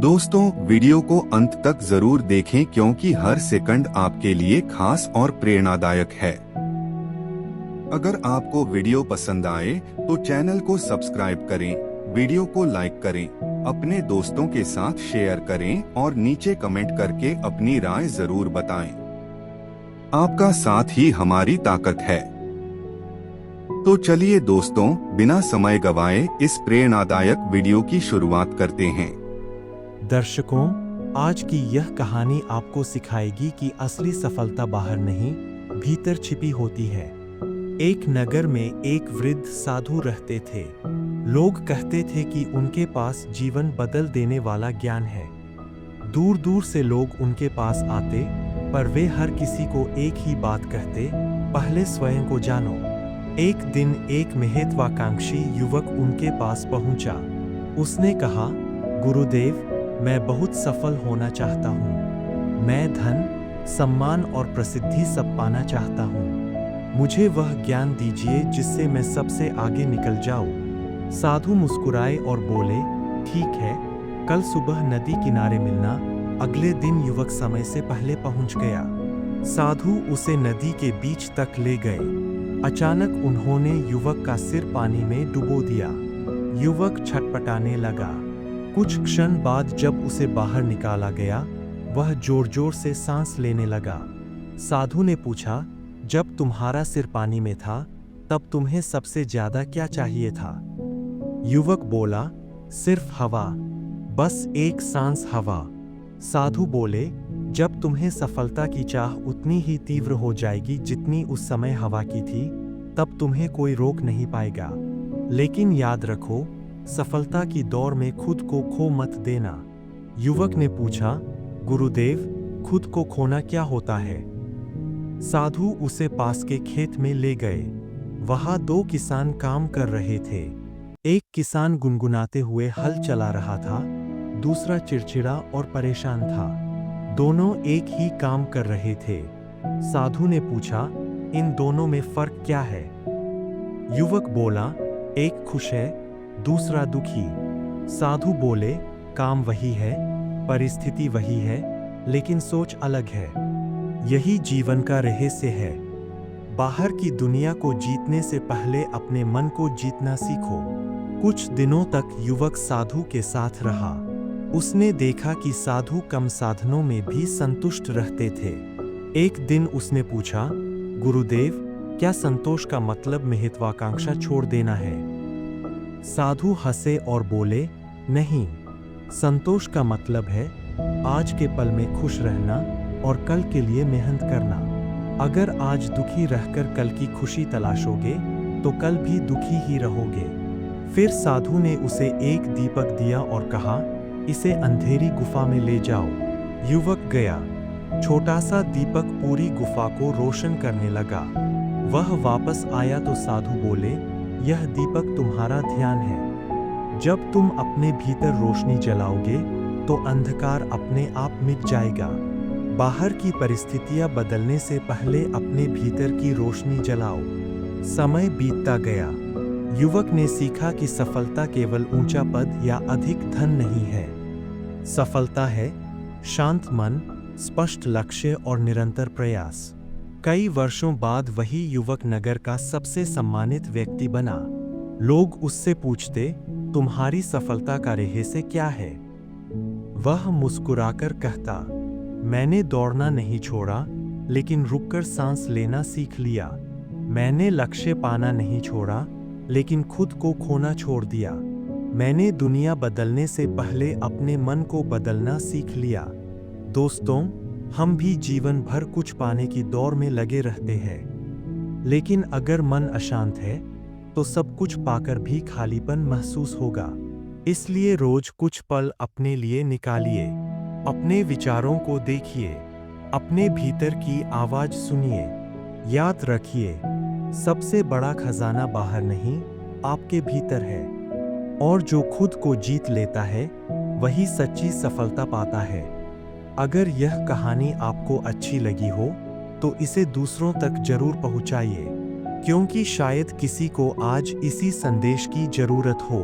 दोस्तों, वीडियो को अंत तक जरूर देखें क्योंकि हर सेकंड आपके लिए खास और प्रेरणादायक है। अगर आपको वीडियो पसंद आए तो चैनल को सब्सक्राइब करें, वीडियो को लाइक करें, अपने दोस्तों के साथ शेयर करें और नीचे कमेंट करके अपनी राय जरूर बताएं। आपका साथ ही हमारी ताकत है। तो चलिए दोस्तों, बिना समय गवाए इस प्रेरणादायक वीडियो की शुरुआत करते हैं। दर्शकों, आज की यह कहानी आपको सिखाएगी कि असली सफलता बाहर नहीं, भीतर छिपी होती है। एक नगर में एक वृद्ध साधु रहते थे। लोग कहते थे कि उनके पास जीवन बदल देने वाला ज्ञान है। दूर दूर से लोग उनके पास आते, पर वे हर किसी को एक ही बात कहते, पहले स्वयं को जानो। एक दिन एक महत्वाकांक्षी युवक उनके पास पहुंचा। उसने कहा, गुरुदेव, मैं बहुत सफल होना चाहता हूँ। मैं धन, सम्मान और प्रसिद्धि सब पाना चाहता हूँ। मुझे वह ज्ञान दीजिए जिससे मैं सबसे आगे निकल जाऊँ। साधु मुस्कुराए और बोले, ठीक है, कल सुबह नदी किनारे मिलना। अगले दिन युवक समय से पहले पहुँच गया। साधु उसे नदी के बीच तक ले गए। अचानक उन्होंने युवक का सिर पानी में डुबो दिया। युवक छटपटाने लगा। कुछ क्षण बाद जब उसे बाहर निकाला गया, वह जोर जोर से सांस लेने लगा। साधु ने पूछा, जब तुम्हारा सिर पानी में था, तब तुम्हें सबसे ज्यादा क्या चाहिए था? युवक बोला, सिर्फ हवा, बस एक सांस हवा। साधु बोले, जब तुम्हें सफलता की चाह उतनी ही तीव्र हो जाएगी जितनी उस समय हवा की थी, तब तुम्हें कोई रोक नहीं पाएगा। लेकिन याद रखो, सफलता की दौड़ में खुद को खो मत देना। युवक ने पूछा, गुरुदेव, खुद को खोना क्या होता है? साधु उसे पास के खेत में ले गए। वहां दो किसान काम कर रहे थे। एक किसान गुनगुनाते हुए हल चला रहा था, दूसरा चिड़चिड़ा और परेशान था। दोनों एक ही काम कर रहे थे। साधु ने पूछा, इन दोनों में फर्क क्या है? युवक बोला, एक खुश है, दूसरा दुखी। साधु बोले, काम वही है, परिस्थिति वही है, लेकिन सोच अलग है। यही जीवन का रहस्य है। बाहर की दुनिया को जीतने से पहले अपने मन को जीतना सीखो। कुछ दिनों तक युवक साधु के साथ रहा। उसने देखा कि साधु कम साधनों में भी संतुष्ट रहते थे। एक दिन उसने पूछा, गुरुदेव, क्या संतोष का मतलब महत्वाकांक्षा छोड़ देना है? साधु हंसे और बोले, नहीं, संतोष का मतलब है आज के पल में खुश रहना और कल के लिए मेहनत करना। अगर आज दुखी रहकर कल की खुशी तलाशोगे तो कल भी दुखी ही रहोगे। फिर साधु ने उसे एक दीपक दिया और कहा, इसे अंधेरी गुफा में ले जाओ। युवक गया। छोटा सा दीपक पूरी गुफा को रोशन करने लगा। वह वापस आया तो साधु बोले, यह दीपक तुम्हारा ध्यान है। जब तुम अपने भीतर रोशनी जलाओगे तो अंधकार अपने आप मिट जाएगा। बाहर की परिस्थितियां बदलने से पहले अपने भीतर की रोशनी जलाओ। समय बीतता गया। युवक ने सीखा कि सफलता केवल ऊंचा पद या अधिक धन नहीं है। सफलता है शांत मन, स्पष्ट लक्ष्य और निरंतर प्रयास। कई वर्षों बाद वही युवक नगर का सबसे सम्मानित व्यक्ति बना। लोग उससे पूछते, तुम्हारी सफलता का रहस्य क्या है? वह मुस्कुराकर कहता, मैंने दौड़ना नहीं छोड़ा, लेकिन रुककर सांस लेना सीख लिया। मैंने लक्ष्य पाना नहीं छोड़ा, लेकिन खुद को खोना छोड़ दिया। मैंने दुनिया बदलने से पहले अपने मन को बदलना सीख लिया। दोस्तों, हम भी जीवन भर कुछ पाने की दौड़ में लगे रहते हैं, लेकिन अगर मन अशांत है तो सब कुछ पाकर भी खालीपन महसूस होगा। इसलिए रोज कुछ पल अपने लिए निकालिए। अपने विचारों को देखिए, अपने भीतर की आवाज सुनिए। याद रखिए, सबसे बड़ा खजाना बाहर नहीं, आपके भीतर है। और जो खुद को जीत लेता है, वही सच्ची सफलता पाता है। अगर यह कहानी आपको अच्छी लगी हो तो इसे दूसरों तक जरूर पहुंचाइए, क्योंकि शायद किसी को आज इसी संदेश की जरूरत हो।